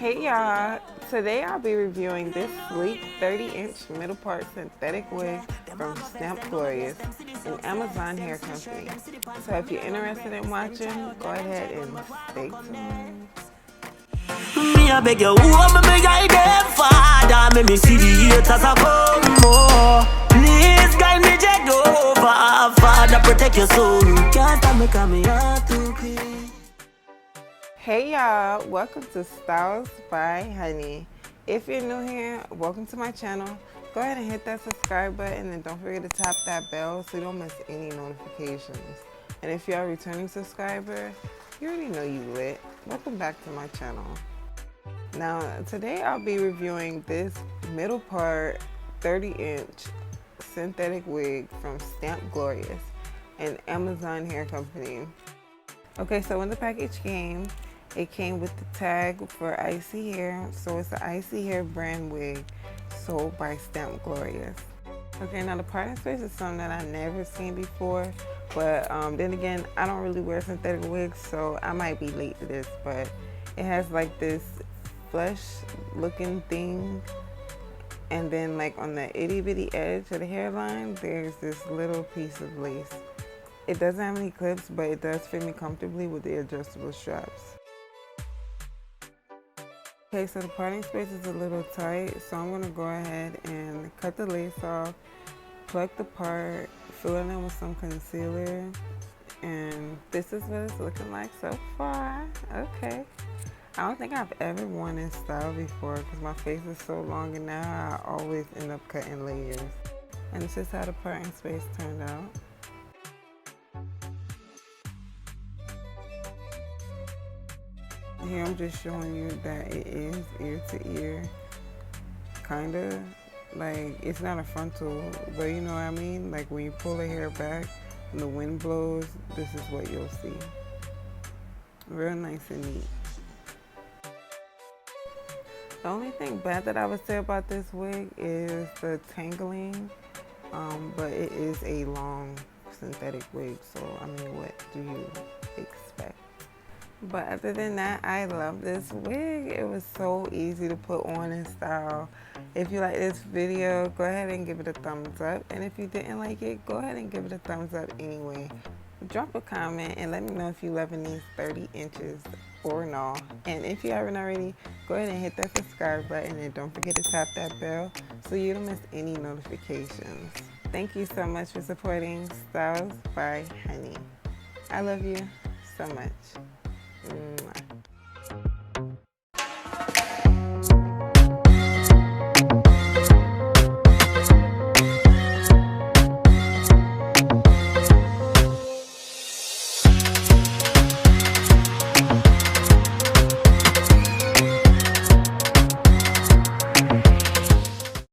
Hey y'all, today I'll be reviewing this sleek 30-inch middle part synthetic wig from Stamp Glorious, an Amazon hair company. So if you're interested in watching, go ahead and stay tuned. Me I beg you, woman, me guide them father. Make me see the haters a come more. Please guide me jet over, Father protect your soul. Can't stop me coming out to clean. Hey y'all, welcome to Styles by Honey. If you're new here, welcome to my channel. Go ahead and hit that subscribe button and don't forget to tap that bell so you don't miss any notifications. And if you're a returning subscriber, you already know you lit. Welcome back to my channel. Now, today I'll be reviewing this middle part 30-inch synthetic wig from Stamp Glorious, an Amazon hair company. Okay, so when the package came, it came with the tag for Icy Hair. So it's the Icy Hair brand wig sold by Stamp Glorious. Okay, now the parting space is something that I've never seen before, but then again, I don't really wear synthetic wigs, so I might be late to this, but it has like this flesh looking thing, and then like on the itty bitty edge of the hairline, there's this little piece of lace. It doesn't have any clips, but it does fit me comfortably with the adjustable straps. Okay, so the parting space is a little tight, so I'm going to go ahead and cut the lace off, pluck the part, fill it in with some concealer, and this is what it's looking like so far. Okay. I don't think I've ever worn this style before because my face is so long and now I always end up cutting layers. And this is how the parting space turned out. Here I'm just showing you that it is ear to ear, kinda. Like, it's not a frontal, but you know what I mean? Like when you pull the hair back and the wind blows, this is what you'll see. Real nice and neat. The only thing bad that I would say about this wig is the tangling, but it is a long synthetic wig, so I mean, what do you expect? But other than that, I love this wig. It was so easy to put on in style. If you like this video, go ahead and give it a thumbs up. And if you didn't like it, go ahead and give it a thumbs up anyway. Drop a comment and let me know if you're loving these 30 inches or not. And if you haven't already, go ahead and hit that subscribe button and don't forget to tap that bell so you don't miss any notifications. Thank you so much for supporting Styles by Honey. I love you so much. Mwah.